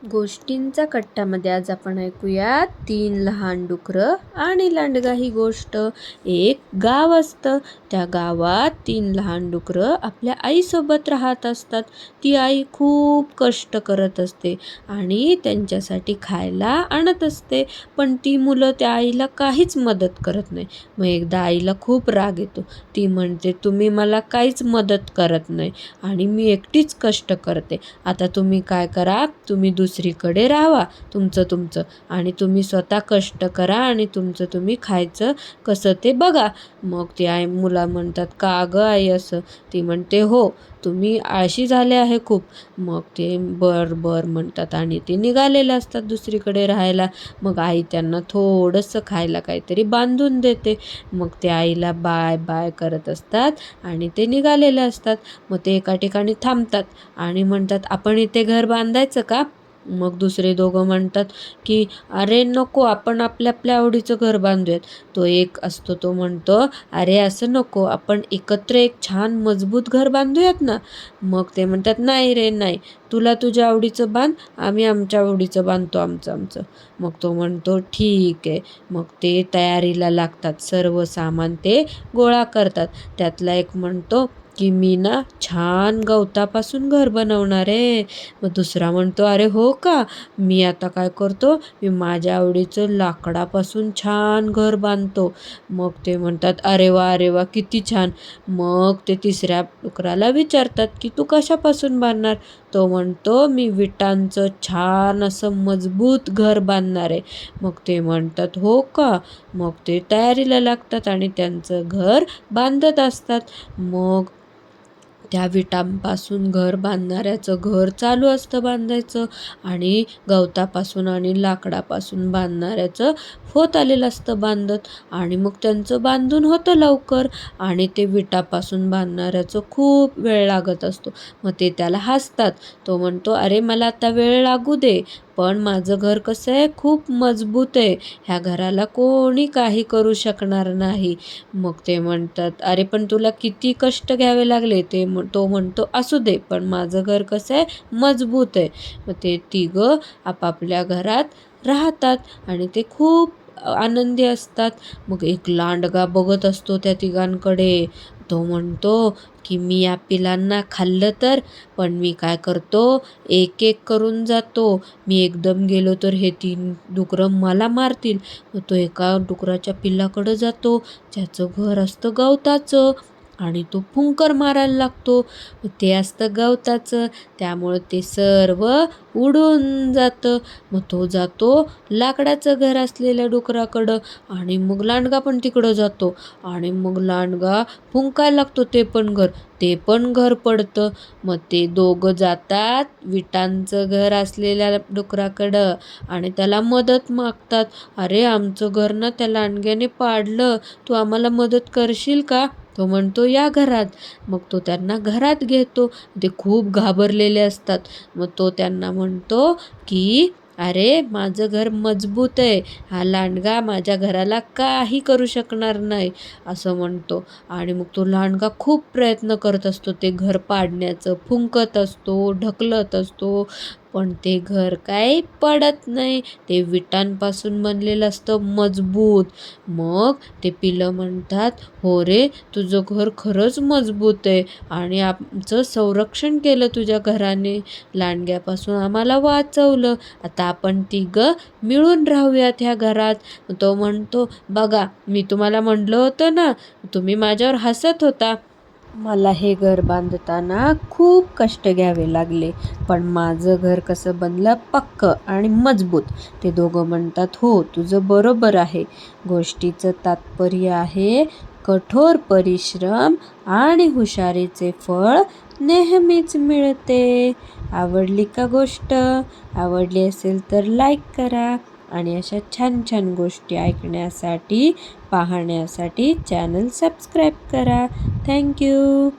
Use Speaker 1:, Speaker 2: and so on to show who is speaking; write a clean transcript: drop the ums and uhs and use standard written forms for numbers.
Speaker 1: गोष्टींचा कट्ट्यामध्ये आज आपण ऐकूया 3 लहान डुकरं आणि लांडगा ही गोष्ट. एक गाव असतं. त्या गावात 3 लहान डुकरं आपल्या आईसोबत राहत असतात. ती आई खूप कष्ट करत असते आणि त्यांच्यासाठी खायला आणत असते, पण ती मुलं त्या आईला काहीच मदत करत नाही. मग एकदा आईला खूप राग येतो. ती म्हणते, तुम्ही मला काहीच मदत करत नाही आणि मी एकटीच कष्ट करते. आता तुम्ही काय करा, तुम्ही दुसरीकडे राहावा तुमचं आणि तुम्ही स्वतः कष्ट करा आणि तुमचं तुम्ही खायचं कसं ते बघा. मग ती आई मुला म्हणतात, का गं आई असं? ती म्हणते, हो, तुम्ही आळशी झाले आहे खूप. मग ते बर म्हणतात आणि ते निघालेले असतात दुसरीकडे राहायला. मग आई त्यांना थोडंसं खायला काहीतरी बांधून देते. मग ते आईला बाय बाय करत असतात आणि ते निघालेले असतात. मग ते एका ठिकाणी थांबतात आणि म्हणतात, आपण इथे घर बांधायचं का? मग दुसरे दोघं म्हणतात की अरे नको, आपण आपल्या आपल्या आवडीचं घर बांधूयात. तो एक असतो तो म्हणतो, अरे असं नको, आपण एकत्र एक छान मजबूत घर बांधूयात ना. मग ते म्हणतात, नाही रे नाही, तुला तुझ्या आवडीचं बांध, आम्ही आमच्या आवडीचं बांधतो आमचं. मग तो म्हणतो ठीक आहे. मग ते तयारीला लागतात, सर्व सामान ते गोळा करतात. त्यातला एक म्हणतो की मी ना छान गवतापासून घर बनवणार आहे. मग दुसरा म्हणतो, अरे हो का? मी आता काय करतो, मी माझ्या आवडीचं लाकडापासून छान घर बांधतो. मग ते म्हणतात, अरे वा किती छान. मग ते तिसऱ्या डुकराला विचारतात की तू कशापासून बांधणार? तो म्हणतो, मी विटांचं छान असं मजबूत घर बांधणार आहे. मग ते म्हणतात, हो का? मग ते तयारीला लागतात आणि त्यांचं घर बांधत असतात. मग त्या विटांपासून घर बांधणाऱ्याचं घर चालू असतं बांधायचं आणि गवतापासून आणि लाकडापासून बांधणाऱ्याचं होत आलेलं असतं बांधत आणि मग त्यांचं बांधून होतं लवकर आणि ते विटापासून बांधणाऱ्याचं खूप वेळ लागत असतो. मग ते त्याला हसतात. तो म्हणतो, अरे मला आता वेळ लागू दे, पण माझं घर कसं आहे, खूप मजबूत आहे. ह्या घराला कोणी काही करू शकणार नाही. मग ते म्हणतात, अरे पण तुला किती कष्ट घ्यावे लागले. तो म्हणतो, असू दे, पण माझं घर कसं आहे, मजबूत आहे. मग ते तिघं आपापल्या घरात राहतात आणि ते खूप आनंदी असतात. मग एक लांडगा बघत असतो त्या तिघांकडे. तो म्हणतो की मी या पिलांना खाल्लं तर, पण मी काय करतो, एक एक करून जातो. मी एकदम गेलो तर हे 3 डुकरं मला मारतील. मग तो एका डुकराच्या पिल्लाकडं जातो, ज्याचं घर असतं गवताचं, आणि तो फुंकर मारायला लागतो. ते असतं गवताचं, त्यामुळं ते सर्व उडून जातं. मग तो जातो लाकडाचं घर असलेल्या डुकराकडं आणि मग लांडगा पण तिकडं जातो आणि मग लांडगा फुंकायला लागतो ते पण घर पडतं. मग ते दोघं जातात विटांचं घर असलेल्या डुकराकडं आणि त्याला मदत मागतात. अरे आमचं घर ना त्या लांडग्याने पाडलं, तू आम्हाला मदत करशील का? तो म्हणतो, या घरात. मग तो त्यांना घरात घेतो. ते खूप घाबरलेले असतात. मग तो त्यांना म्हणतो की अरे माझं घर मजबूत आहे, हा लांडगा माझ्या घराला काही करू शकणार नाही, असं म्हणतो. आणि मग तो लांडगा खूप प्रयत्न करत असतो ते घर पाडण्याचं, फुंकत असतो, ढकलत असतो, पण ते घर काही पडत नाही. ते विटांपासून बनलेलं असतं मजबूत. मग ते पिलं म्हणतात, हो रे, तुझं घर खरंच मजबूत आहे आणि आमचं संरक्षण केलं तुझ्या घराने, लांडग्यापासून आम्हाला वाचवलं. आता आपण तिघं मिळून राहूयात ह्या घरात. तो म्हणतो, बघा मी तुम्हाला म्हणलं होतं ना, तुम्ही माझ्यावर हसत होता. मला हे घर बांधताना खूप कष्ट घ्यावे लागले, पण माझं घर कसं बनलं, पक्कं आणि मजबूत. ते दोघं म्हणतात, हो तुझं बरोबर आहे. गोष्टीचं तात्पर्य आहे, कठोर परिश्रम आणि हुशारीचे फळ नेहमीच मिळते. आवडली का गोष्ट? आवडली असेल तर लाईक करा आणि अशा छान छान गोष्टी ऐकण्यासाठी, पाहण्यासाठी चॅनल सबस्क्राईब करा. थँक्यू.